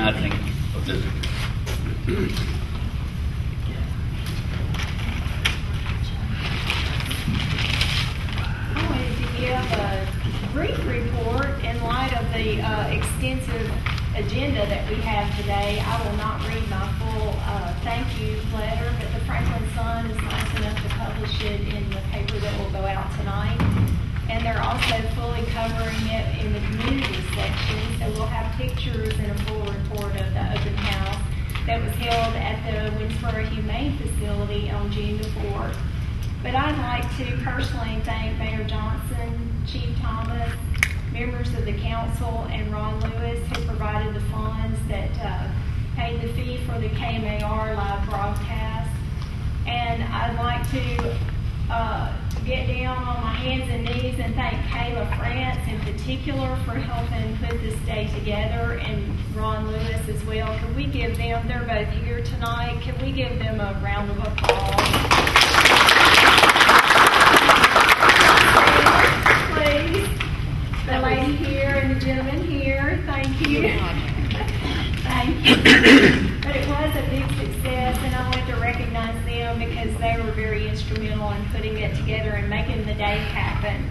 recognizing of this. I wanted to give a brief report in light of the extensive agenda that we have today. I will not read my full thank you letter, but the Franklin Sun is nice enough to publish it in the paper that will go out tonight. And they're also fully covering it in the community section, so we'll have pictures and a full report of the open house that was held at the Winsboro Humane Facility on June the 4th. But I'd like to personally thank Mayor Johnson, Chief Thomas, members of the council, and Ron Lewis, who provided the funds that paid the fee for the KMAR live broadcast. And I'd like to get down on my hands and knees and thank Kayla France in particular for helping put this day together, and Ron Lewis as well. Can we give them, they're both here tonight, can we give them a round of applause? Please. The lady here and the gentleman here, thank you. Thank you. But it was a big success, and I wanted to recognize them because they were very instrumental in putting it together and making the day happen.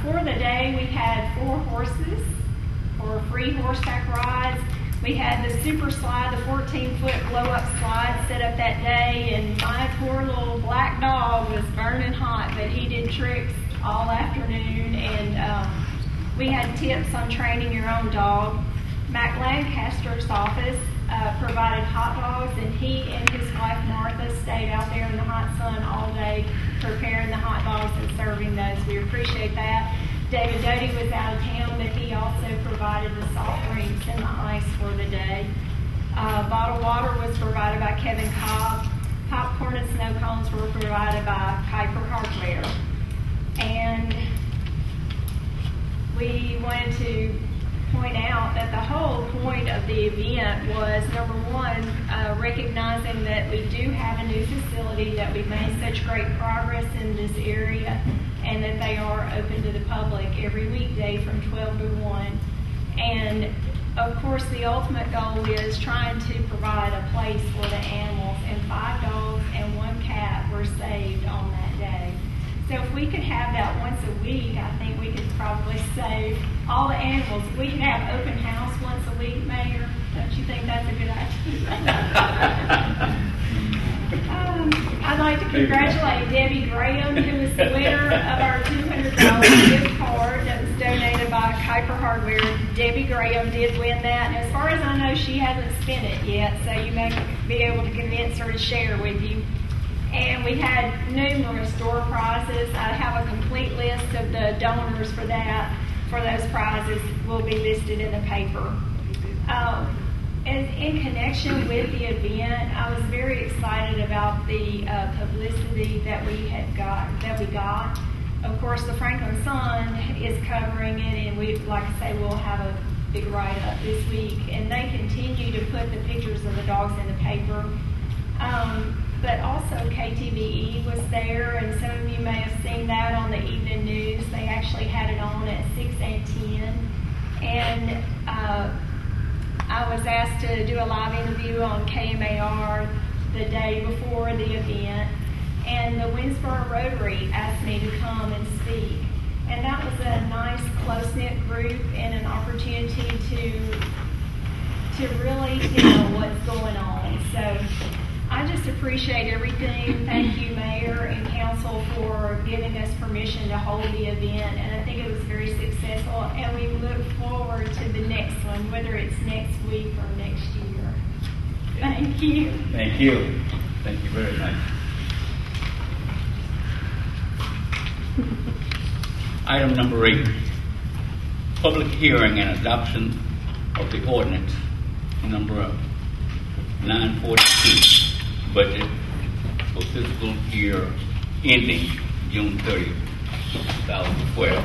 For the day, we had 4 horses for free horseback rides. We had the super slide, the 14-foot blow-up slide set up that day, and my poor little black dog was burning hot, but he did tricks all afternoon, and we had tips on training your own dog. Mac Lancaster's office provided hot dogs, and he and his wife Martha stayed out there in the hot sun all day preparing the hot dogs and serving those. We appreciate that. David Doty was out of town, but he also provided the soft drinks and the ice for the day. Bottled water was provided by Kevin Cobb. Popcorn and snow cones were provided by Piper Hardware. And we wanted to point out that the whole point of the event was, number one, recognizing that we do have a new facility, that we've made such great progress in this area, and that they are open to the public every weekday from 12 to 1. And of course, the ultimate goal is trying to provide a place for the animals, and 5 dogs and 1 cat were saved on that day. So if we could have that once a week, I think we could probably save all the animals. We could have open house once a week, Mayor. Don't you think that's a good idea? I'd like to congratulate Debbie Graham, who is the winner of our $200 gift card that was donated by Kuiper Hardware. Debbie Graham did win that, and as far as I know, she hasn't spent it yet, so you may be able to convince her to share with you. And we had numerous door prizes. I have a complete list of the donors for that. For those prizes will be listed in the paper. In connection with the event, I was very excited about the publicity that we got. Of course, the Franklin Sun is covering it, and we, like I say, we'll have a big write-up this week. And they continue to put the pictures of the dogs in the paper. But also KTVE was there, and some of you may have seen that on the evening news. They actually had it on at 6 and 10. And I was asked to do a live interview on KMAR the day before the event, and the Winsboro Rotary asked me to come and speak. And that was a nice, close-knit group and an opportunity to really know what's going on. So I just appreciate everything. Thank you, Mayor and Council, for giving us permission to hold the event, and I think it was very successful, and we look forward to the next one, whether it's next week or next year. Thank you. Thank you. Thank you very much. Item number 8, public hearing and adoption of the ordinance number 942. Budget for fiscal year ending June 30, 2012.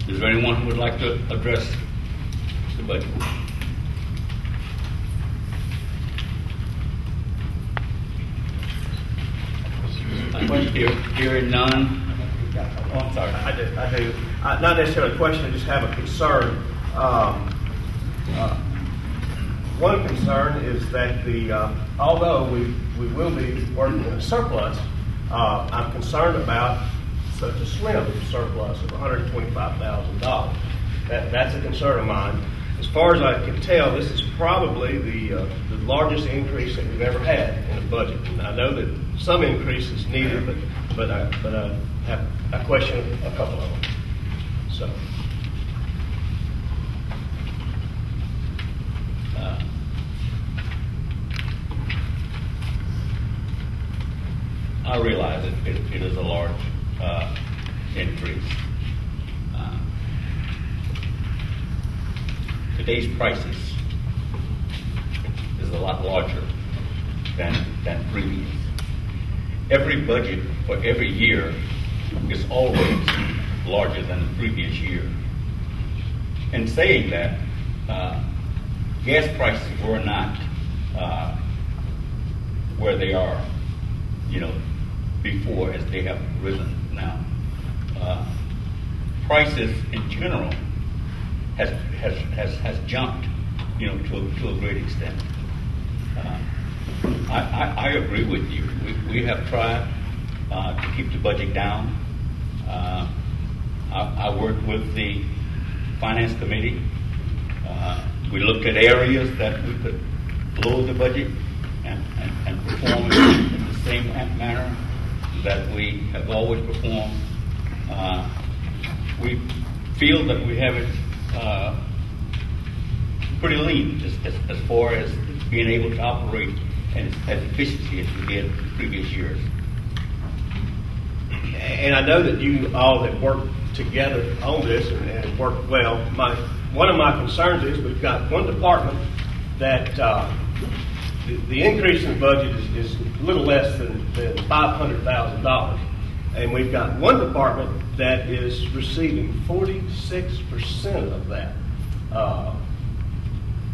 Is there anyone who would like to address the budget? Hearing none. Oh, I'm sorry. I do. Not necessarily a question, I just have a concern. One concern is that although we will be working in a surplus, I'm concerned about such a slim surplus of $125,000. That's a concern of mine. As far as I can tell, this is probably the largest increase that we've ever had in a budget. And I know that some increase is needed, but I question a couple of them. So. I realize it is a large increase. Today's prices is a lot larger than previous. Every budget for every year is always larger than the previous year. In saying that, gas prices were not where they are, before, as they have risen now. Prices in general has jumped, to a great extent. I agree with you. We have tried to keep the budget down. I worked with the finance committee. We looked at areas that we could lower the budget and perform in the same manner that we have always performed. We feel that we have it pretty lean as far as being able to operate as efficiently as we did in previous years. And I know that you all have worked together on this and worked well. One of my concerns is we've got one department that the increase in the budget is a little less than $500,000. And we've got one department that is receiving 46% of that.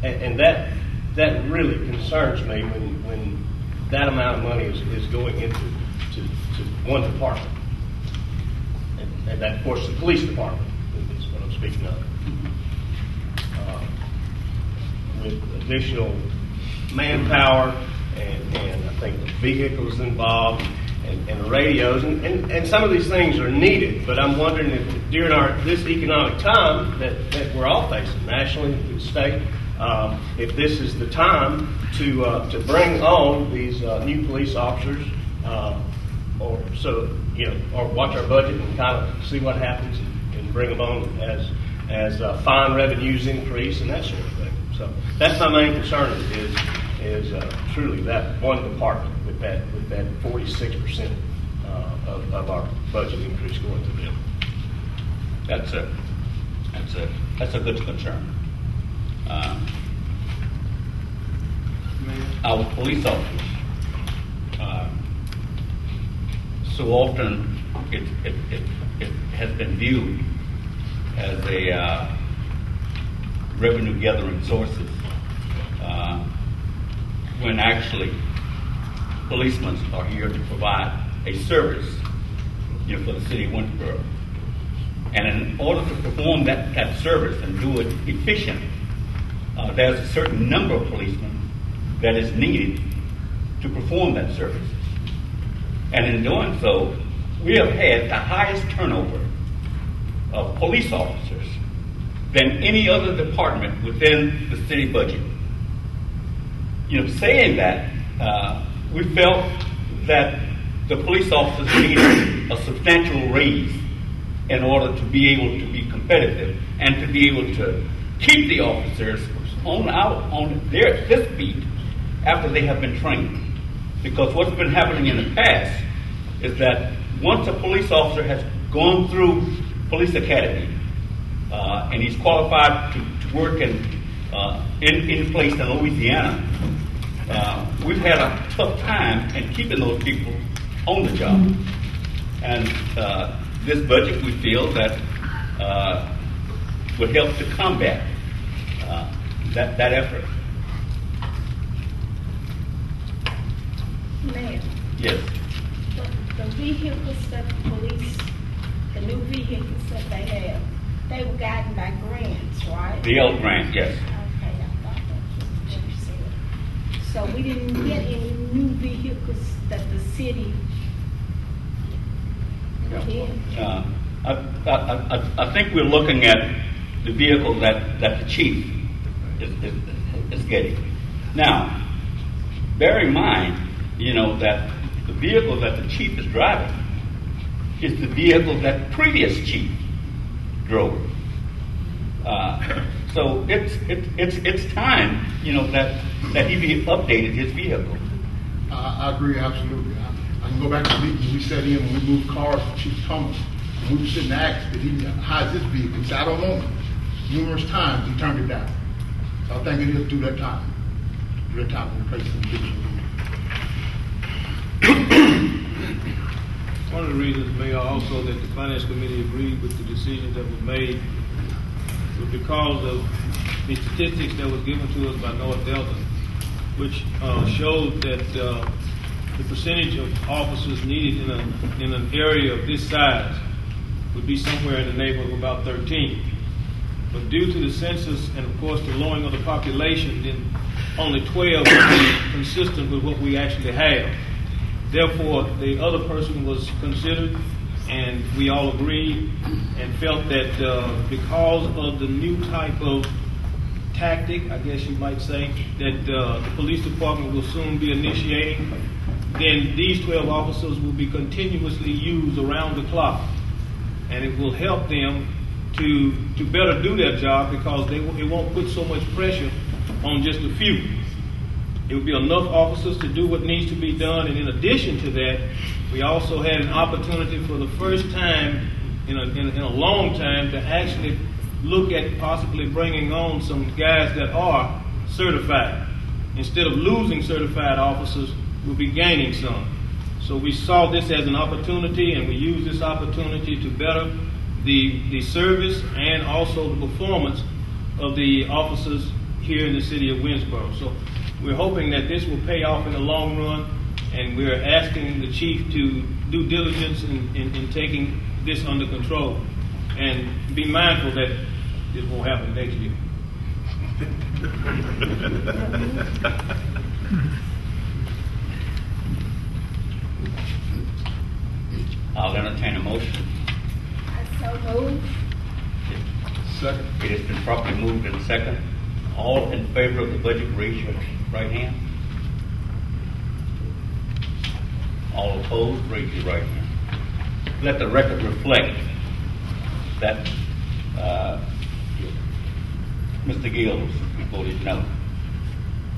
And that really concerns me when that amount of money is going into one department. And that, of course, the police department is what I'm speaking of. With additional manpower and I think the vehicles involved and radios and some of these things are needed, but I'm wondering if during this economic time that we're all facing nationally and state, if this is the time to bring on these new police officers, or watch our budget and kind of see what happens and bring them on as fine revenues increase and that sort of thing. So that's my main concern is truly that one department with that 46% of our budget increase going to them. That's a good concern. Our police officers, so often it has been viewed as a revenue gathering sources, when actually policemen are here to provide a service for the city of Winterboro. And in order to perform that service and do it efficiently, there's a certain number of policemen that is needed to perform that service. And in doing so, we have had the highest turnover of police officers than any other department within the city budget. Saying that, we felt that the police officers needed a substantial raise in order to be able to be competitive and to be able to keep the officers on their feet after they have been trained. Because what's been happening in the past is that once a police officer has gone through police academy and he's qualified to work in place in Louisiana, we've had a tough time in keeping those people on the job. And this budget, we feel that would help to combat that effort. Mayor. Yes. the vehicles that the police, the new vehicles that they have, they were gotten by grants, right? The L grant, yes. Okay, I thought that's what you said. So we didn't get any new vehicles that the city did? I think we're looking at the vehicle that the chief is getting. Now, bear in mind, that the vehicle that the chief is driving is the vehicle that the previous chief drove. So it's time, that he be updated his vehicle. I agree absolutely. I can go back to the meeting we sat in when we moved cars for Chief Thomas. And we were sitting and asked, how's this vehicle? He said, I don't know. Numerous times he turned it down. So I think it is through that time. Through that time to replace the vehicle. One of the reasons, Mayor, also that the Finance Committee agreed with the decisions that were made was because of the statistics that was given to us by North Delta, which showed that the percentage of officers needed in an area of this size would be somewhere in the neighborhood of about 13. But due to the census and, of course, the lowering of the population, then only 12 would be consistent with what we actually have. Therefore, the other person was considered, and we all agreed and felt that because of the new type of tactic, I guess you might say, that the police department will soon be initiating, then these 12 officers will be continuously used around the clock. And it will help them to better do their job because it won't put so much pressure on just a few. It will be enough officers to do what needs to be done. And in addition to that, we also had an opportunity for the first time in a long time to actually look at possibly bringing on some guys that are certified. Instead of losing certified officers, we'll be gaining some. So we saw this as an opportunity, and we used this opportunity to better the service and also the performance of the officers here in the city of Winsboro. So we're hoping that this will pay off in the long run, and we're asking the chief to do diligence in taking this under control and be mindful that this won't happen next year. I'll entertain a motion. I so moved. Second. It has been properly moved and second. All in favor of the budget, raise your right hand. All opposed, raise your right hand. Let the record reflect that Mr. Gills voted no.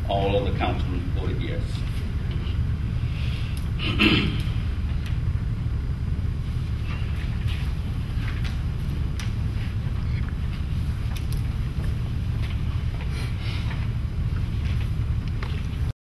All other councilmen voted yes.